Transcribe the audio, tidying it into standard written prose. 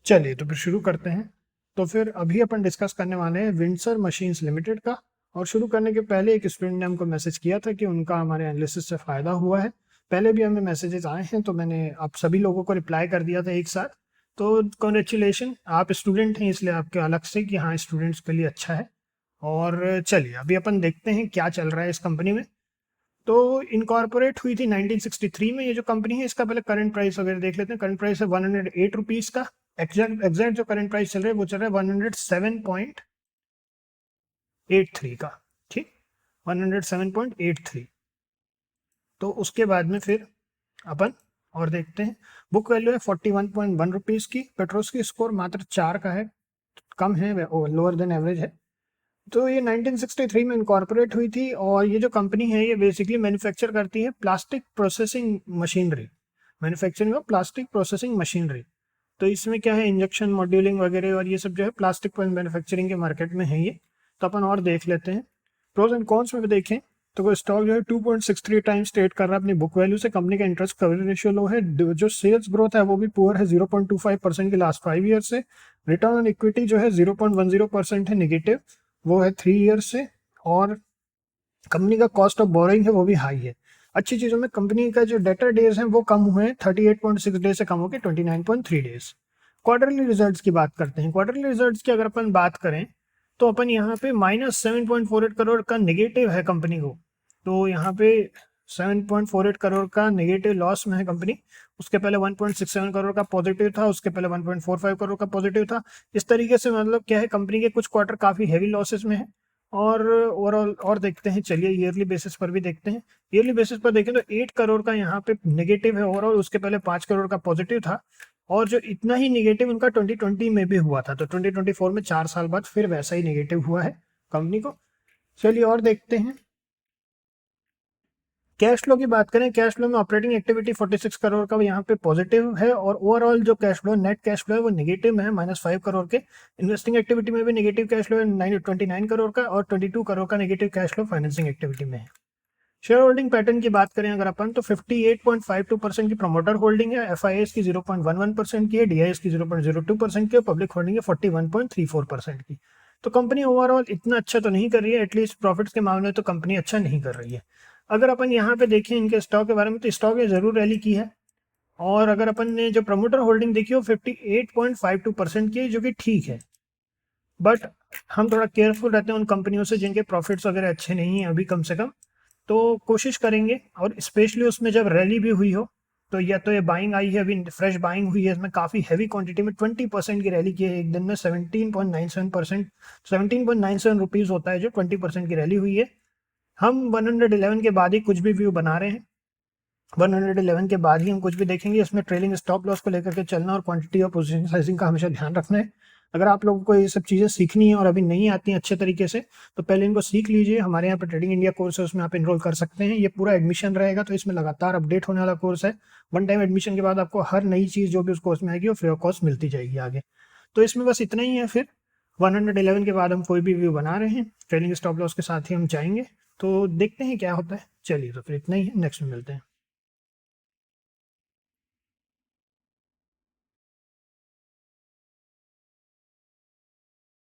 चलिए तो फिर शुरू करते हैं। तो फिर अभी अपन डिस्कस करने वाले हैं विंडसर मशीन्स लिमिटेड का। और शुरू करने के पहले एक स्टूडेंट ने हमको मैसेज किया था कि उनका हमारे एनालिसिस से फ़ायदा हुआ है। पहले भी हमें मैसेजेस आए हैं तो मैंने आप सभी लोगों को रिप्लाई कर दिया था एक साथ। तो कॉन्ग्रेचुलेशन, आप स्टूडेंट हैं इसलिए आपके अलग से कि हाँ स्टूडेंट्स के लिए अच्छा है। और चलिए अभी अपन देखते हैं क्या चल रहा है इस कंपनी में। तो इनकॉर्पोरेट हुई थी 1963 में ये जो कंपनी है। इसका पहले करंट प्राइस वगैरह देख लेते हैं। करंट प्राइस है 108 रुपीज़ का। एग्जैक्ट जो करंट प्राइस चल रहा है वो चल रहा है 107.83 का। ठीक, 107.83। तो उसके बाद में फिर अपन और देखते हैं। बुक वैल्यू है 41.1 रुपीज़ की। पेट्रोस की स्कोर मात्र 4 का है, कम है, लोअर देन एवरेज है। तो ये 1963 में इनकॉर्पोरेट हुई थी। और ये जो कंपनी है ये बेसिकली मैन्युफैक्चर करती है plastic processing machinery, manufacturing of plastic processing machinery. तो इसमें क्या है, इंजेक्शन मॉड्यूलिंग वगैरह और ये सब जो है प्लास्टिक मैन्युफैक्चरिंग के मार्केट में है ये। तो अपन और देख लेते हैं प्रोज एंड कॉन्स में भी देखें। तो वो स्टॉक जो है 2.63 टाइम्स ट्रेड कर रहा है अपनी बुक वैल्यू से। कंपनी का इंटरेस्ट कवरेज रेशियो लो है। जो सेल्स ग्रोथ है वो भी पुअर है 0.25% के लास्ट 5 ईयर से। रिटर्न ऑन इक्विटी जो है 0.10% है निगेटिव, वो है 3 ईयर से। और कंपनी का कॉस्ट ऑफ बोरोइंग है वो भी हाई है। अच्छी चीज़ों में कंपनी का जो डेटर डेज है वो कम हुए हैं, 38.6 डेज से कम होकर 29.3 डेज। क्वार्टरली रिजल्ट्स की बात करते हैं। क्वार्टरली रिजल्ट्स की अगर अपन बात करें तो अपन यहाँ पे -7.48 करोड़ का नेगेटिव है कंपनी को। तो यहाँ पे 7.48 करोड़ का नेगेटिव लॉस में है कंपनी। उसके पहले 1.67 करोड़ का पॉजिटिव था, उसके पहले 1.45 करोड़ का पॉजिटिव था। इस तरीके से मतलब क्या है, कंपनी के कुछ क्वार्टर काफ़ी हैवी लॉसेस में है। और ओवरऑल और देखते हैं, चलिए ईयरली बेसिस पर भी देखते हैं। ईयरली बेसिस पर देखें तो 8 करोड़ का यहाँ पे नेगेटिव है ओवरऑल। उसके पहले 5 करोड़ का पॉजिटिव था। और जो इतना ही नेगेटिव उनका 2020 में भी हुआ था, तो 2024 में 4 साल बाद फिर वैसा ही नेगेटिव हुआ है कंपनी को। चलिए और देखते हैं। कैश फ्लो की बात करें, कैश फ्लो में ऑपरेटिंग एक्टिविटी 46 करोड़ का यहाँ पे पॉजिटिव है। और ओवरऑल जो cash flow, net cash flow है वो नेगेटिव में है, -5 करोड़ के। इन्वेस्टिंग एक्टिविटी में भी नेगेटिव कैश फ्लो है 29 करोड़ का। और 22 करोड़ का negative cash flow financing activity में है। शेयर होल्डिंग पैटर्न की बात करें अगर अपन, तो 58.52% की प्रमोटर होल्डिंग है, एफआईएस की 0.11% की है, डीआईएस की 0.02% की है, पब्लिक होल्डिंग है 41.34% की। तो कंपनी ओवरऑल इतना अच्छा तो नहीं कर रही है, एटलीस्ट प्रॉफिट्स के मामले में तो कंपनी अच्छा नहीं कर रही है। अगर अपन यहाँ पे देखें इनके स्टॉक के बारे में, तो स्टॉक ये जरूर रैली की है। और अगर अपन ने जो प्रमोटर होल्डिंग देखी हो 58.52% की है, जो कि ठीक है। बट हम थोड़ा केयरफुल रहते हैं उन कंपनियों से जिनके प्रॉफिट्स वगैरह अच्छे नहीं हैं अभी, कम से कम। तो कोशिश करेंगे, और स्पेशली उसमें जब रैली भी हुई हो, तो या तो ये बाइंग आई है, अभी फ्रेश बाइंग हुई है, इसमें काफ़ी हैवी क्वांटिटी में 20% की रैली की है एक दिन में। 17.97 रुपीज़ होता है जो 20% की रैली हुई है। हम 111 के बाद ही कुछ भी व्यू बना रहे हैं। 111 के बाद ही हम कुछ भी देखेंगे। इसमें ट्रेलिंग स्टॉप लॉस को लेकर के चलना और क्वांटिटी और पोजीशन साइजिंग का हमेशा ध्यान रखना है। अगर आप लोगों को ये सब चीज़ें सीखनी है और अभी नहीं आती हैं अच्छे तरीके से, तो पहले इनको सीख लीजिए। हमारे यहाँ पे ट्रेडिंग इंडिया कोर्स है, उसमें आप इनरोल कर सकते हैं। ये पूरा एडमिशन रहेगा, तो इसमें लगातार अपडेट होने वाला कोर्स है। वन टाइम एडमिशन के बाद आपको हर नई चीज़ जो भी उस कोर्स में आएगी वो फ्री ऑफ कॉस्ट मिलती जाएगी आगे। तो इसमें बस इतना ही है। फिर 111 के बाद हम कोई भी व्यू बना रहे हैं, ट्रेलिंग स्टॉप लॉस के साथ ही हम जाएंगे। तो देखते हैं क्या होता है। चलिए तो फिर इतना ही है, नेक्स्ट में मिलते हैं।